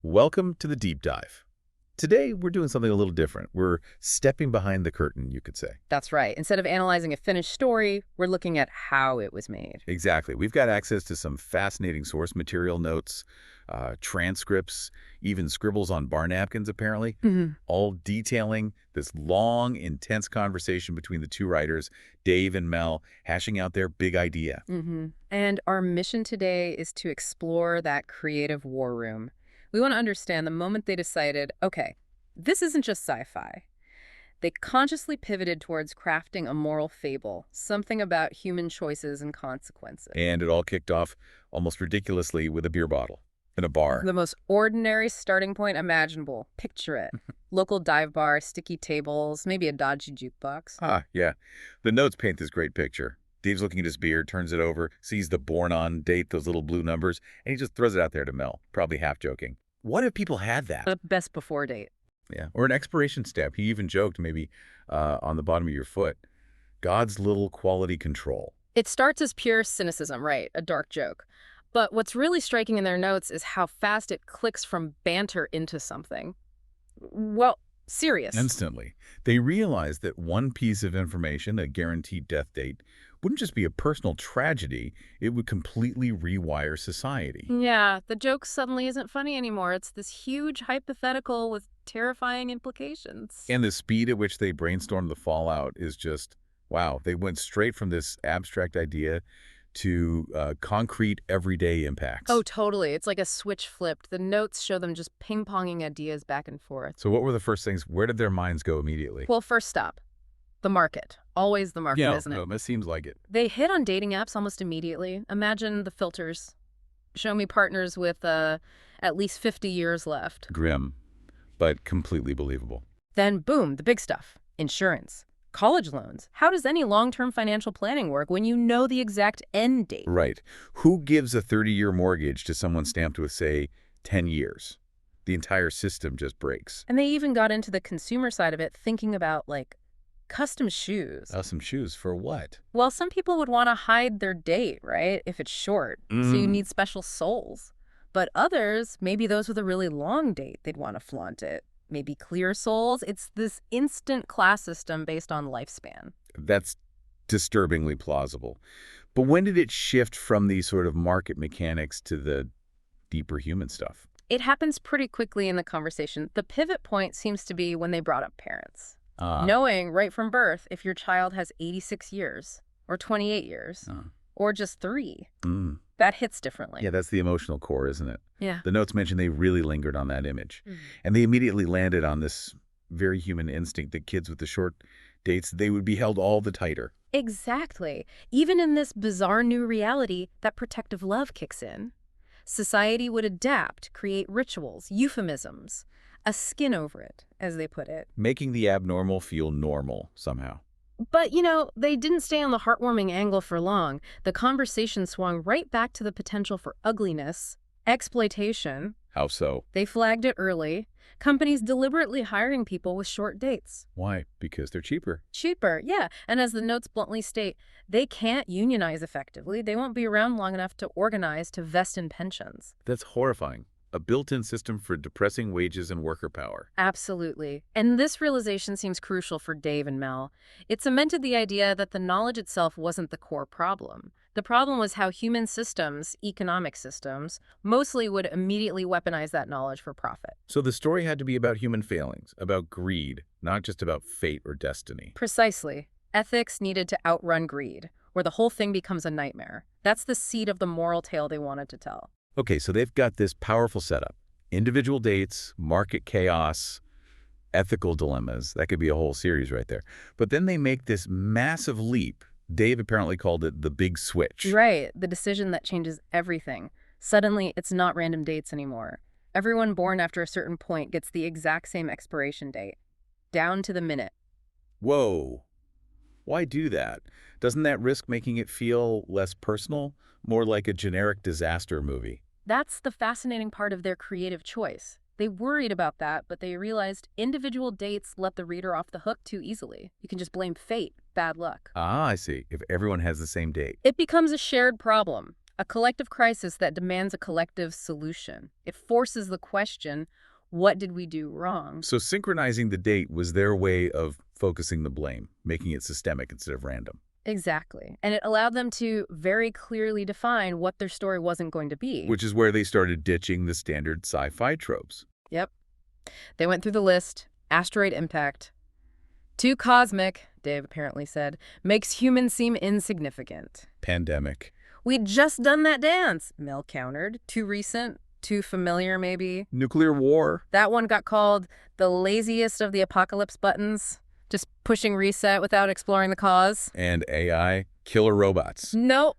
Welcome to the deep dive. Today, we're doing something a little different. We're stepping behind the curtain, you could say. That's right. Instead of analyzing a finished story, we're looking at how it was made. Exactly. We've got access to some fascinating source material, notes, transcripts, even scribbles on bar napkins, apparently, all detailing this long, intense conversation between the two writers, Dave and Mel, hashing out their big idea. And our mission today is to explore that creative war room. We want to understand the moment they decided, okay, this isn't just sci-fi. They consciously pivoted towards crafting a moral fable, something about human choices and consequences. And it all kicked off almost ridiculously with a beer bottle in a bar. The most ordinary starting point imaginable. Picture it. Local dive bar, sticky tables, maybe a dodgy jukebox. Ah, yeah. The notes paint this great picture. Dave's looking at his beer, turns it over, sees the born-on date, those little blue numbers, and he just throws it out there to Mel, probably half joking. What if people had that? The best before date. Yeah, or an expiration stamp. He even joked maybe on the bottom of your foot. God's little quality control. It starts as pure cynicism, right? A dark joke. But what's really striking in their notes is how fast it clicks from banter into something. Well, serious. Instantly. They realized that one piece of information, a guaranteed death date, wouldn't just be a personal tragedy, it would completely rewire society. Yeah, the joke suddenly isn't funny anymore. It's this huge hypothetical with terrifying implications. And the speed at which they brainstormed the fallout is just, wow. They went straight from this abstract idea to concrete everyday impacts. Oh, totally. It's like a switch flipped. The notes show them just ping-ponging ideas back and forth. So what were the first things? Where did their minds go immediately? Well, first stop. The market. Always the market, isn't it? No, it seems like it. They hit on dating apps almost immediately. Imagine the filters. Show me partners with at least 50 years left. Grim, but completely believable. Then, boom, the big stuff. Insurance. College loans. How does any long-term financial planning work when you know the exact end date? Right. Who gives a 30-year mortgage to someone stamped with, say, 10 years? The entire system just breaks. And they even got into the consumer side of it, thinking about, like, custom shoes. Custom shoes for what? Well, some people would want to hide their date, right, if it's short. So you need special soles. But others, maybe those with a really long date, they'd want to flaunt it. Maybe clear soles. It's this instant class system based on lifespan. That's disturbingly plausible. But when did it shift from these sort of market mechanics to the deeper human stuff? It happens pretty quickly in the conversation. The pivot point seems to be when they brought up parents. Knowing right from birth if your child has 86 years or 28 years or just 3. That hits differently. Yeah, that's the emotional core, isn't it? Yeah. The notes mention they really lingered on that image. And they immediately landed on this very human instinct that kids with the short dates, they would be held all the tighter. Exactly. Even in this bizarre new reality, that protective love kicks in. Society would adapt, create rituals, euphemisms, a skin over it, as they put it. Making the abnormal feel normal somehow. But, they didn't stay on the heartwarming angle for long. The conversation swung right back to the potential for ugliness, exploitation. How so? They flagged it early. Companies deliberately hiring people with short dates. Why? Because they're cheaper. Cheaper, yeah. And as the notes bluntly state, they can't unionize effectively. They won't be around long enough to organize to vest in pensions. That's horrifying. A built-in system for depressing wages and worker power. Absolutely. And this realization seems crucial for Dave and Mel. It cemented the idea that the knowledge itself wasn't the core problem. The problem was how human systems, economic systems, mostly would immediately weaponize that knowledge for profit. So the story had to be about human failings, about greed, not just about fate or destiny. Precisely. Ethics needed to outrun greed, or the whole thing becomes a nightmare. That's the seed of the moral tale they wanted to tell. Okay, so they've got this powerful setup. Individual dates, market chaos, ethical dilemmas. That could be a whole series right there. But then they make this massive leap. Dave apparently called it the big switch. Right, the decision that changes everything. Suddenly, it's not random dates anymore. Everyone born after a certain point gets the exact same expiration date, down to the minute. Whoa. Why do that? Doesn't that risk making it feel less personal, more like a generic disaster movie? That's the fascinating part of their creative choice. They worried about that, but they realized individual dates let the reader off the hook too easily. You can just blame fate, bad luck. Ah, I see. If everyone has the same date. It becomes a shared problem, A collective crisis that demands a collective solution. It forces the question, what did we do wrong? So synchronizing the date was their way of focusing the blame, making it systemic instead of random. Exactly. And it allowed them to very clearly define what their story wasn't going to be. Which is where they started ditching the standard sci-fi tropes. Yep. They went through the list. Asteroid impact. Too cosmic, Dave apparently said, makes humans seem insignificant. Pandemic. We'd just done that dance, Mel countered. Too recent, too familiar maybe. Nuclear war. That one got called the laziest of the apocalypse buttons. Just pushing reset without exploring the cause. And AI. Killer robots. Nope.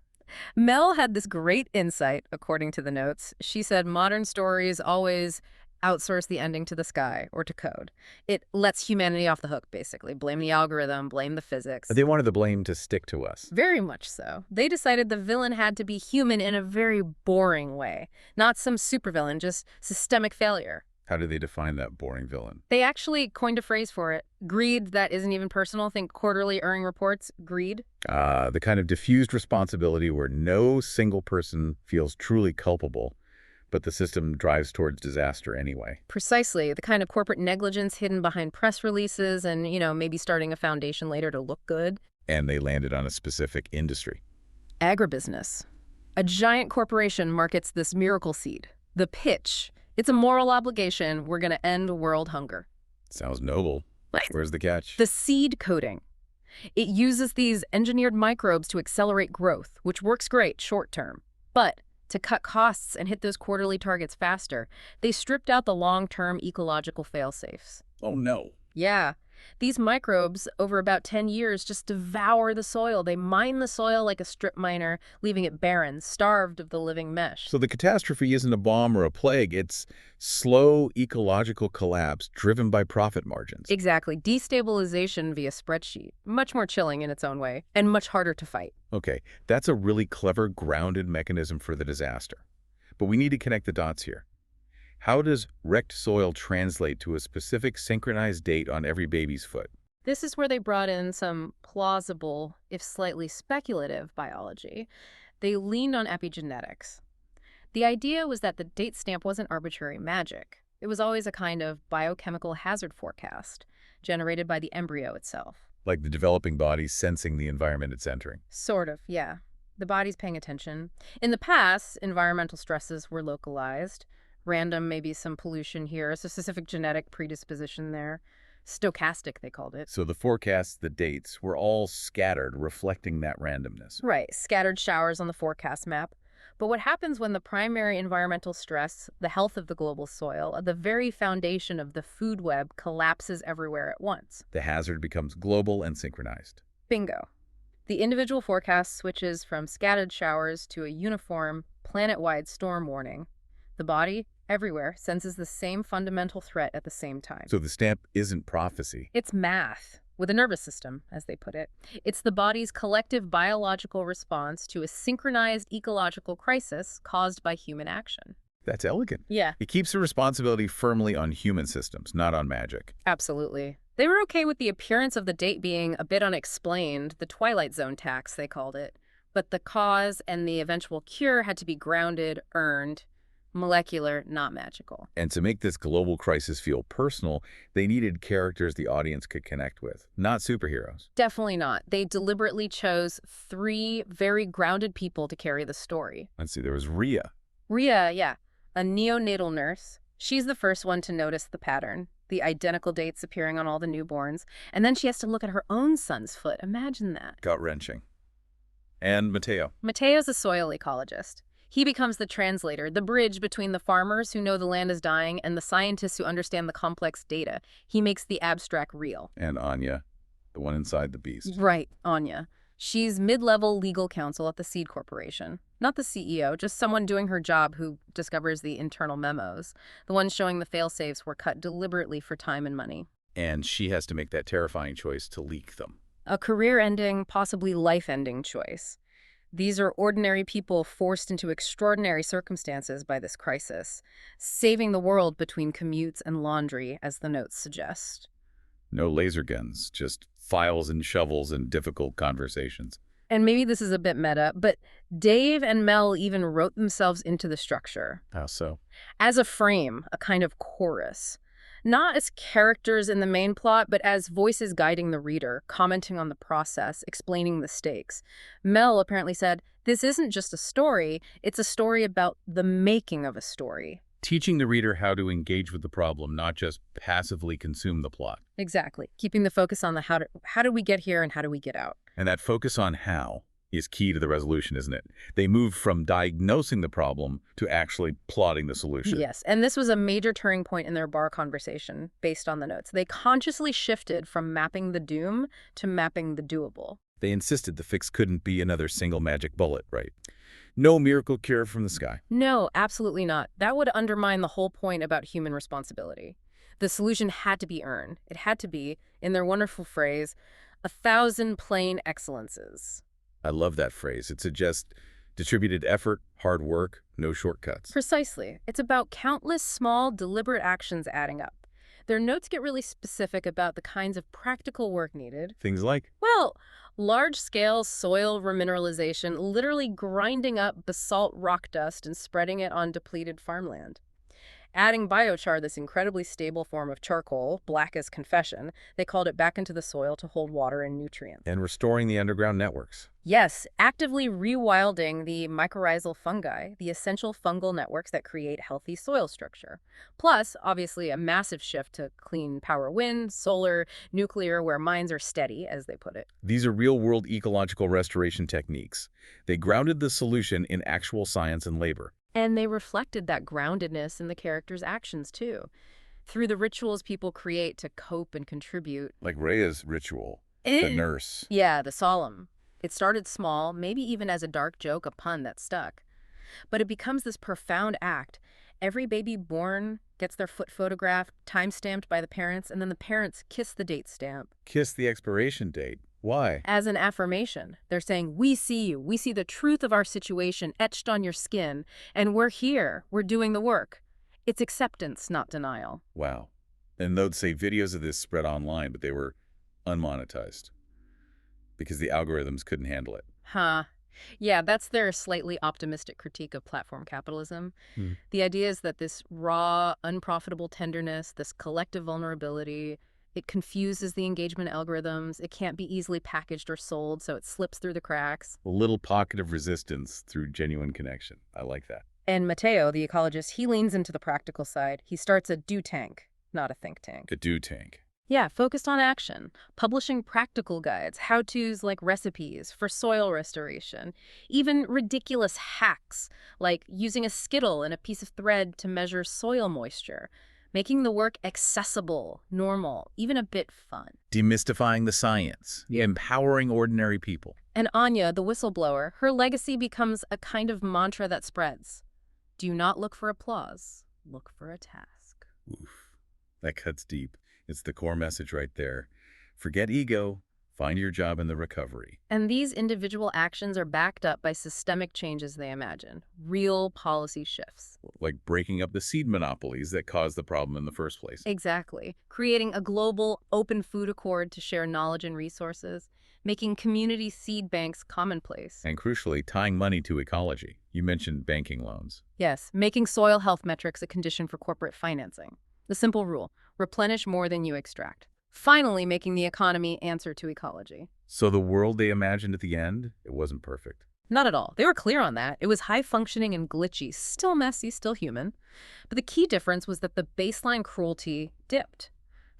Mel had this great insight, according to the notes. She said modern stories always outsource the ending to the sky or to code. It lets humanity off the hook, basically. Blame the algorithm, blame the physics. They wanted the blame to stick to us. Very much so. They decided the villain had to be human in a very boring way. Not some supervillain, just systemic failure. How do they define that boring villain? They actually coined a phrase for it. Greed that isn't even personal. Think quarterly earning reports. Greed. The kind of diffused responsibility where no single person feels truly culpable, but the system drives towards disaster anyway. Precisely. The kind of corporate negligence hidden behind press releases and, maybe starting a foundation later to look good. And they landed on a specific industry. Agribusiness. A giant corporation markets this miracle seed. The pitch. It's a moral obligation. We're going to end world hunger. Sounds noble. Where's the catch? The seed coating. It uses these engineered microbes to accelerate growth, which works great short term. But to cut costs and hit those quarterly targets faster, they stripped out the long-term ecological fail-safes. Oh, no. Yeah. These microbes, over about 10 years, just devour the soil. They mine the soil like a strip miner, leaving it barren, starved of the living mesh. So the catastrophe isn't a bomb or a plague. It's slow ecological collapse driven by profit margins. Exactly. Destabilization via spreadsheet. Much more chilling in its own way, and much harder to fight. Okay, that's a really clever, grounded mechanism for the disaster. But we need to connect the dots here. How does wrecked soil translate to a specific synchronized date on every baby's foot? This is where they brought in some plausible, if slightly speculative, biology. They leaned on epigenetics. The idea was that the date stamp wasn't arbitrary magic. It was always a kind of biochemical hazard forecast, generated by the embryo itself. Like the developing body sensing the environment it's entering. Sort of, yeah. The body's paying attention. In the past, environmental stresses were localized. Random, maybe some pollution here, a specific genetic predisposition there. Stochastic, they called it. So the forecasts, the dates, were all scattered, reflecting that randomness. Right, scattered showers on the forecast map. But what happens when the primary environmental stress, the health of the global soil, the very foundation of the food web, collapses everywhere at once? The hazard becomes global and synchronized. Bingo. The individual forecast switches from scattered showers to a uniform, planet-wide storm warning. The body, everywhere, senses the same fundamental threat at the same time. So the stamp isn't prophecy. It's math, with a nervous system, as they put it. It's the body's collective biological response to a synchronized ecological crisis caused by human action. That's elegant. Yeah. It keeps the responsibility firmly on human systems, not on magic. Absolutely. They were okay with the appearance of the date being a bit unexplained, the Twilight Zone tax, they called it. But the cause and the eventual cure had to be grounded, earned, molecular, not magical. And to make this global crisis feel personal, they needed characters the audience could connect with, not superheroes. Definitely not. They deliberately chose 3 very grounded people to carry the story. Let's see, there was Rhea. Rhea, yeah, a neonatal nurse. She's the first one to notice the pattern, the identical dates appearing on all the newborns. And then she has to look at her own son's foot. Imagine that. Gut-wrenching. And Mateo. Mateo's a soil ecologist. He becomes the translator, the bridge between the farmers who know the land is dying and the scientists who understand the complex data. He makes the abstract real. And Anya, the one inside the beast. Right, Anya. She's mid-level legal counsel at the Seed Corporation. Not the CEO, just someone doing her job who discovers the internal memos. The ones showing the fail-safes were cut deliberately for time and money. And she has to make that terrifying choice to leak them. A career-ending, possibly life-ending choice. These are ordinary people forced into extraordinary circumstances by this crisis, saving the world between commutes and laundry, as the notes suggest. No laser guns, just files and shovels and difficult conversations. And maybe this is a bit meta, but Dave and Mel even wrote themselves into the structure. How so? As a frame, a kind of chorus. Not as characters in the main plot, but as voices guiding the reader, commenting on the process, explaining the stakes. Mel apparently said, "This isn't just a story, it's a story about the making of a story." Teaching the reader how to engage with the problem, not just passively consume the plot. Exactly. Keeping the focus on the how do we get here and how do we get out. And that focus on how is key to the resolution, isn't it? They move from diagnosing the problem to actually plotting the solution. Yes, and this was a major turning point in their bar conversation based on the notes. They consciously shifted from mapping the doom to mapping the doable. They insisted the fix couldn't be another single magic bullet, right? No miracle cure from the sky. No, absolutely not. That would undermine the whole point about human responsibility. The solution had to be earned. It had to be, in their wonderful phrase, 1,000 plain excellences. I love that phrase. It suggests distributed effort, hard work, no shortcuts. Precisely. It's about countless small, deliberate actions adding up. Their notes get really specific about the kinds of practical work needed. Things like? Well, large-scale soil remineralization, literally grinding up basalt rock dust and spreading it on depleted farmland. Adding biochar, this incredibly stable form of charcoal, black as confession, they called it back into the soil to hold water and nutrients. And restoring the underground networks. Yes, actively rewilding the mycorrhizal fungi, the essential fungal networks that create healthy soil structure. Plus, obviously, a massive shift to clean power wind, solar, nuclear, where mines are steady, as they put it. These are real-world ecological restoration techniques. They grounded the solution in actual science and labor. And they reflected that groundedness in the characters' actions, too. Through the rituals people create to cope and contribute. Like Rhea's ritual, the nurse. Yeah, the solemn. It started small, maybe even as a dark joke, a pun that stuck. But it becomes this profound act. Every baby born gets their foot photographed, time-stamped by the parents, and then the parents kiss the date stamp. Kiss the expiration date. Why? As an affirmation. They're saying, we see you. We see the truth of our situation etched on your skin, and we're here. We're doing the work. It's acceptance, not denial. Wow. And they'd say videos of this spread online, but they were unmonetized because the algorithms couldn't handle it. Huh. Yeah, that's their slightly optimistic critique of platform capitalism. The idea is that this raw, unprofitable tenderness, this collective vulnerability, it confuses the engagement algorithms. It can't be easily packaged or sold, so it slips through the cracks. A little pocket of resistance through genuine connection. I like that. And Mateo, the ecologist, he leans into the practical side. He starts a do tank, not a think tank. A do tank. Yeah, focused on action, publishing practical guides, how-tos like recipes for soil restoration, even ridiculous hacks like using a skittle and a piece of thread to measure soil moisture, making the work accessible, normal, even a bit fun. Demystifying the science, empowering ordinary people. And Anya, the whistleblower, her legacy becomes a kind of mantra that spreads. Do not look for applause, look for a task. Oof, that cuts deep. It's the core message right there. Forget ego, find your job in the recovery. And these individual actions are backed up by systemic changes they imagine, real policy shifts. Like breaking up the seed monopolies that caused the problem in the first place. Exactly. Creating a global, open food accord to share knowledge and resources, making community seed banks commonplace. And crucially, tying money to ecology. You mentioned banking loans. Yes, making soil health metrics a condition for corporate financing. The simple rule, replenish more than you extract. Finally, making the economy answer to ecology. So the world they imagined at the end, it wasn't perfect. Not at all. They were clear on that. It was high-functioning and glitchy, still messy, still human. But the key difference was that the baseline cruelty dipped.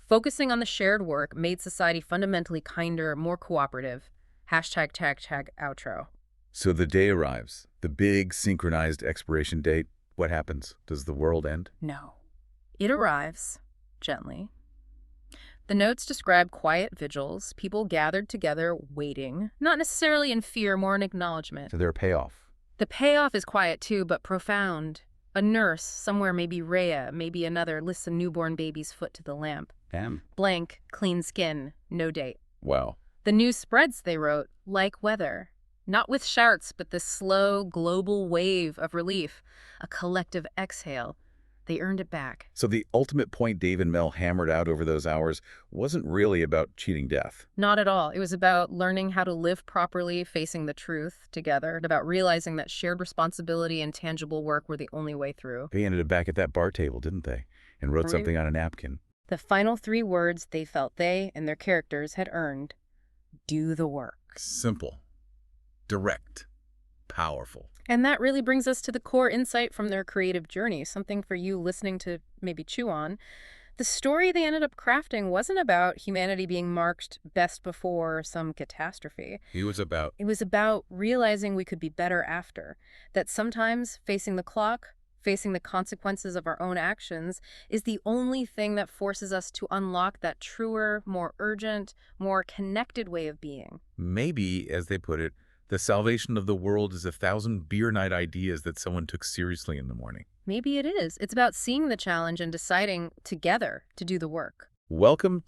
Focusing on the shared work made society fundamentally kinder, more cooperative. Hashtag, outro. So the day arrives, the big synchronized expiration date. What happens? Does the world end? No. It arrives, gently. The notes describe quiet vigils, people gathered together, waiting, not necessarily in fear, more in acknowledgement. To their payoff. The payoff is quiet too, but profound. A nurse, somewhere maybe Rhea, maybe another, lifts a newborn baby's foot to the lamp. Damn. Blank, clean skin, no date. Wow. The news spreads, they wrote, like weather. Not with shouts, but this slow, global wave of relief, a collective exhale. They earned it back. So the ultimate point Dave and Mel hammered out over those hours wasn't really about cheating death. Not at all. It was about learning how to live properly, facing the truth together, and about realizing that shared responsibility and tangible work were the only way through. They ended up back at that bar table, didn't they? And wrote Right. something on a napkin. The final 3 words they felt they and their characters had earned: do the work. Simple, direct, powerful. And that really brings us to the core insight from their creative journey, something for you listening to maybe chew on. The story they ended up crafting wasn't about humanity being marked best before some catastrophe. He was about It was about realizing we could be better after, that sometimes facing the clock, facing the consequences of our own actions, is the only thing that forces us to unlock that truer, more urgent, more connected way of being. maybe, as they put it, the salvation of the world is 1,000 beer night ideas that someone took seriously in the morning. Maybe it is. It's about seeing the challenge and deciding together to do the work. Welcome